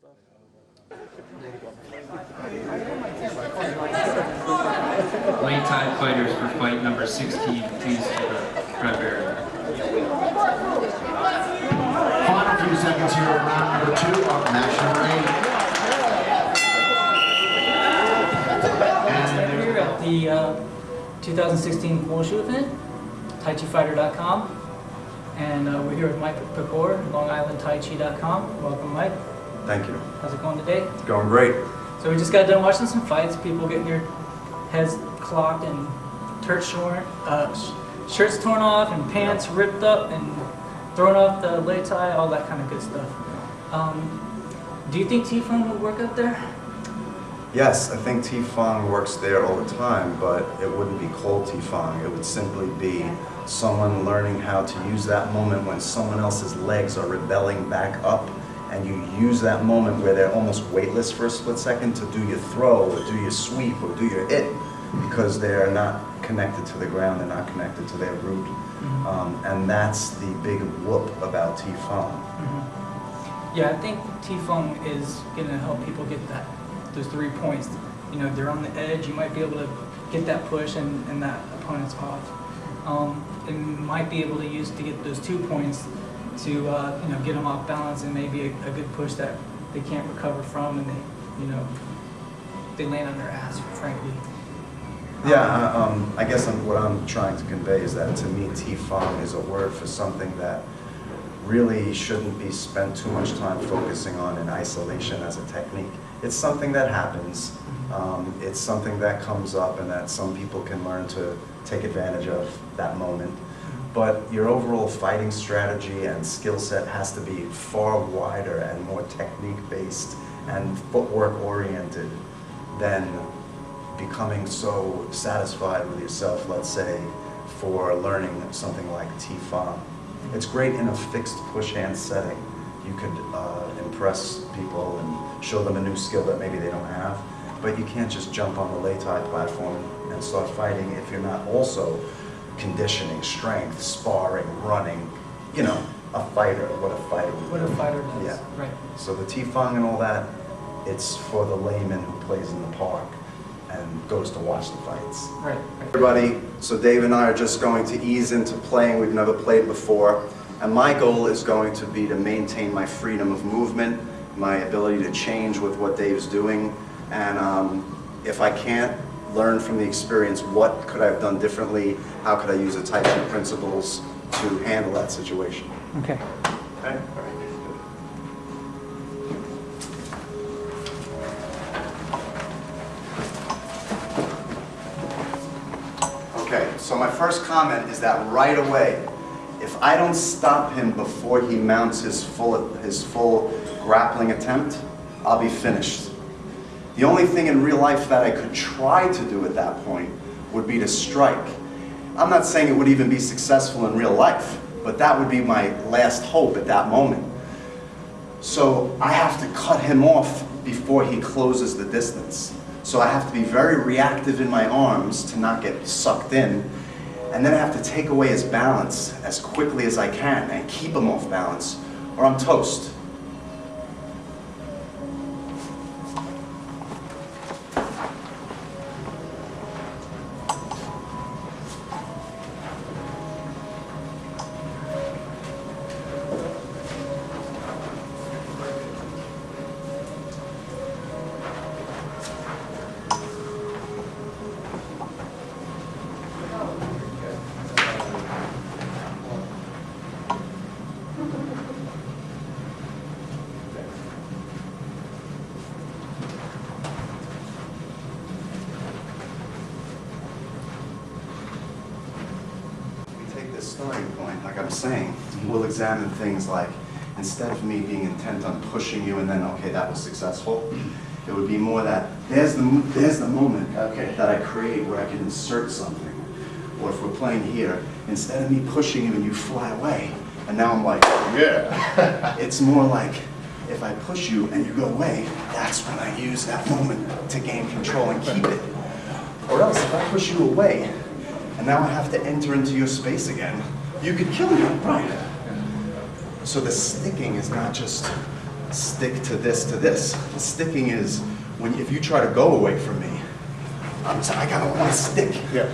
stuff. Late Tide fighters for fight number 16, please to the red barrier. Final few seconds here of round number 2 of match number 8. And here at the 2016 Koushu event, TaiChiFighter.com, and we're here with Mike Pecor, LongIslandTaiChi.com. Welcome, Mike. Thank you. How's it going today? It's going great. So we just got done watching some fights, people getting their heads clocked and shirts torn off and pants ripped up and thrown off the lei tai, all that kind of good stuff. Do you think Tifeng would work out there? Yes, I think Tifeng works there all the time, but it wouldn't be called Tifeng. It would simply be someone learning how to use that moment when someone else's legs are rebelling back up, and you use that moment where they're almost weightless for a split second to do your throw or do your sweep or do your hit, because they're not connected to the ground, they're not connected to their root. And that's the big whoop about Tifeng. Yeah, I think Tifeng is going to help people get those 3 points. You know, they're on the edge, you might be able to get that push and that opponent's off. And might be able to use to get those 2 points to you know, get them off balance, and maybe a good push that they can't recover from, and they land on their ass, frankly. Yeah, I guess what I'm trying to convey is that to me Tifeng is a word for something that really shouldn't be spent too much time focusing on in isolation as a technique. It's something that happens, it's something that comes up and that some people can learn to take advantage of that moment. But your overall fighting strategy and skill set has to be far wider and more technique-based and footwork-oriented than becoming so satisfied with yourself, let's say, for learning something like Tifeng. It's great in a fixed push hand setting. You could impress people and show them a new skill that maybe they don't have, but you can't just jump on the lei tai platform and start fighting if you're not also conditioning, strength, sparring, running, you know, a fighter, what a fighter would do. What a fighter does, yeah. Right. So the Tifeng and all that, it's for the layman who plays in the park and goes to watch the fights. Right. Everybody, so Dave and I are just going to ease into playing. We've never played before, and my goal is going to be to maintain my freedom of movement, my ability to change with what Dave's doing, and if I can't learn from the experience, what could I have done differently? How could I use the Tai Chi principles to handle that situation? Okay. Okay? Okay, so my first comment is that right away, if I don't stop him before he mounts his full grappling attempt, I'll be finished. The only thing in real life that I could try to do at that point would be to strike. I'm not saying it would even be successful in real life, but that would be my last hope at that moment. So I have to cut him off before he closes the distance. So I have to be very reactive in my arms to not get sucked in, and then I have to take away his balance as quickly as I can and keep him off balance, or I'm toast. Starting point, like I'm saying, we'll examine things like, instead of me being intent on pushing you and then, okay, that was successful, it would be more that, there's the moment, okay, that I create where I can insert something. Or if we're playing here, instead of me pushing you and you fly away, and now I'm like, yeah. It's more like, if I push you and you go away, that's when I use that moment to gain control and keep it. Or else, if I push you away, and now I have to enter into your space again, you could kill me, right? So the sticking is not just stick to this. Sticking is when if you try to go away from me, I don't want to stick. Yeah.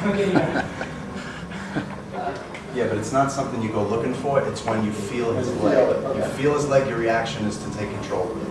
Okay, yeah. Yeah, but it's not something you go looking for. It's when you feel his leg. You feel his leg, your reaction is to take control of it.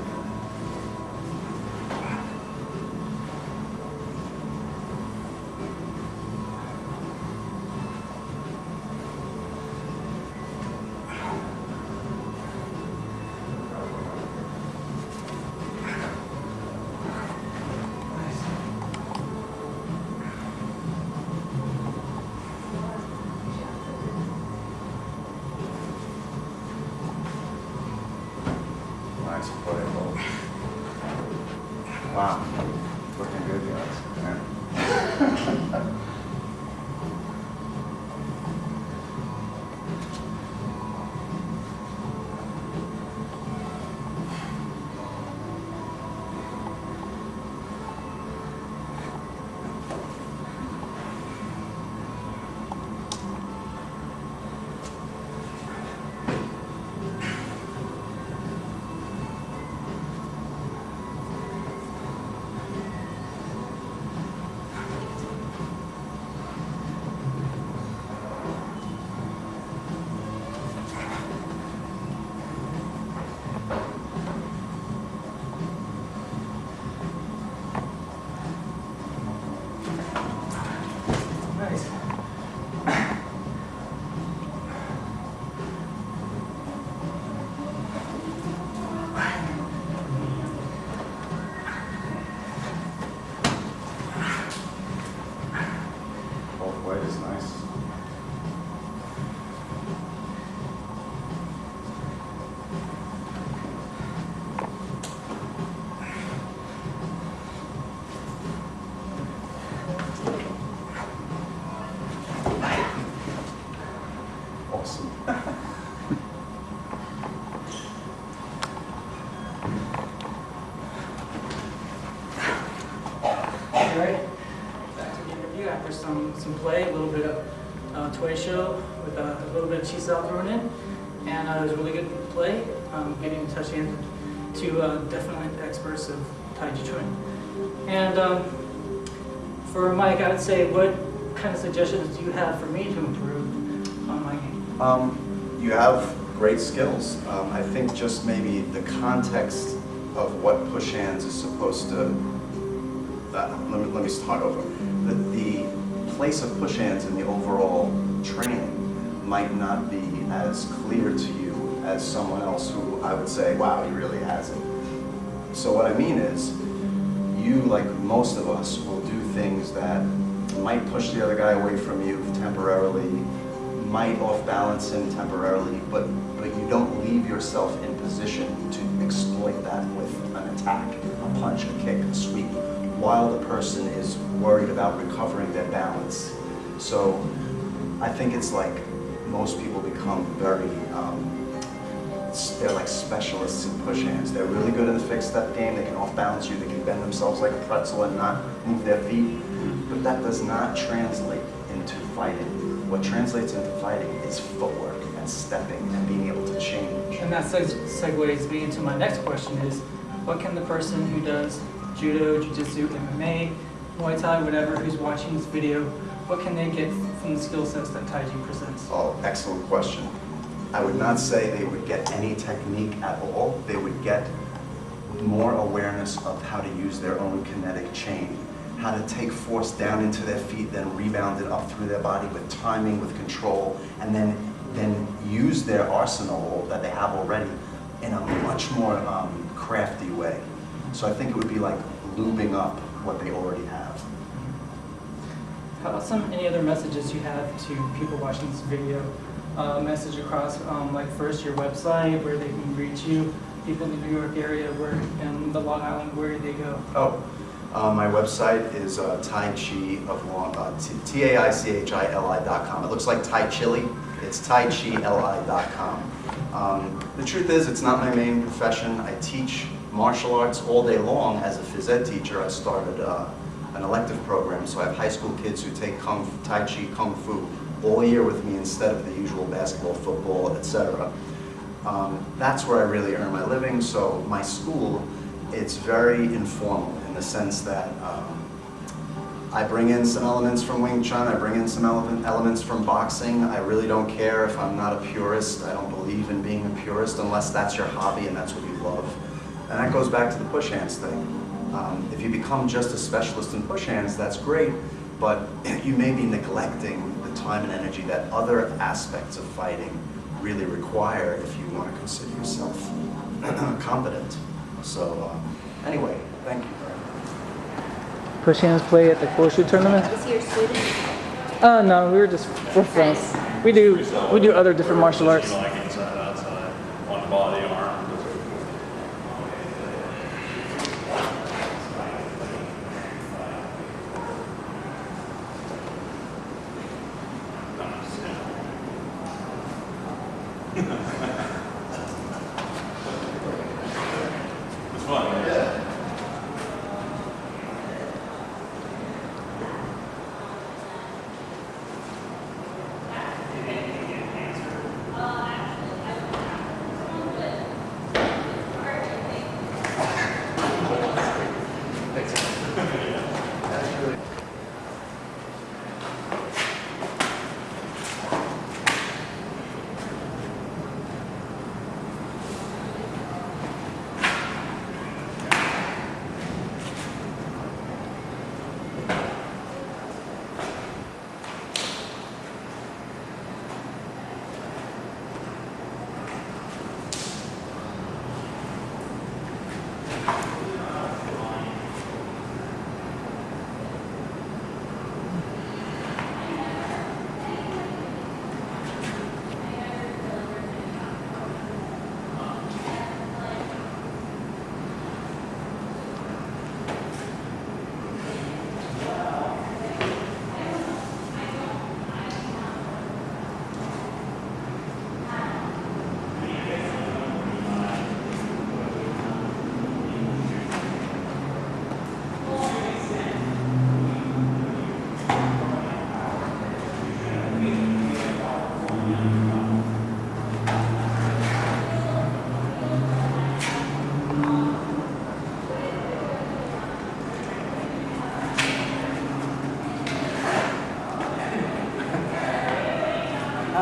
Nice play, Bo. Wow. Looking good, guys. Yeah. Nice. Both ways, nice. Awesome. All right. Back to the interview after some play, a little bit of toy show with a little bit of cheese out thrown in, and it was a really good play. Getting to touch hands to definitely experts of Tai Chi Chuan. And for Mike, I would say, what kind of suggestions do you have for me to improve on my game? You have great skills. I think just maybe the context of what push hands is supposed to, let me start over. The place of push hands in the overall training might not be as clear to you as someone else who I would say, wow, he really has it. So what I mean is, you, like most of us, will do things that might push the other guy away from you temporarily, might off-balance him temporarily, but you don't leave yourself in position to exploit that with an attack, a punch, a kick, a sweep, while the person is worried about recovering their balance. So I think it's like most people become very, they're like specialists in push hands. They're really good in the fixed step game. They can off-balance you. They can bend themselves like a pretzel and not move their feet. But that does not translate into fighting. What translates into fighting is footwork and stepping and being able to change. And that segues me into my next question is, what can the person who does judo, jiu-jitsu, MMA, Muay Thai, whatever, who's watching this video, what can they get from the skill sets that Taiji presents? Oh, excellent question. I would not say they would get any technique at all. They would get more awareness of how to use their own kinetic chain, how to take force down into their feet, then rebound it up through their body with timing, with control, and then use their arsenal that they have already in a much more crafty way. So I think it would be like lubing up what they already have. How about any other messages you have to people watching this video? Message across, like first your website, where they can reach you, people in the New York area, and the Long Island, where they go. My website is TAICHILI.com. It looks like Thai chili. It's TaiChiLI.com. The truth is, it's not my main profession. I teach martial arts all day long as a phys ed teacher. I started an elective program, so I have high school kids who take Tai Chi, Kung Fu all year with me instead of the usual basketball, football, etc. That's where I really earn my living. So my school, it's very informal in the sense that I bring in some elements from Wing Chun, I bring in some elements from boxing. I really don't care if I'm not a purist. I don't believe in being a purist unless that's your hobby and that's what you love. And that goes back to the push hands thing. If you become just a specialist in push hands, that's great, but you may be neglecting the time and energy that other aspects of fighting really require if you want to consider yourself competent. So anyway, thank you. Push hands play at the Koushu tournament? Is he your student? No, we're friends. We do other different martial arts. Like inside, outside, one body, arm. It's fun. Yeah.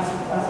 as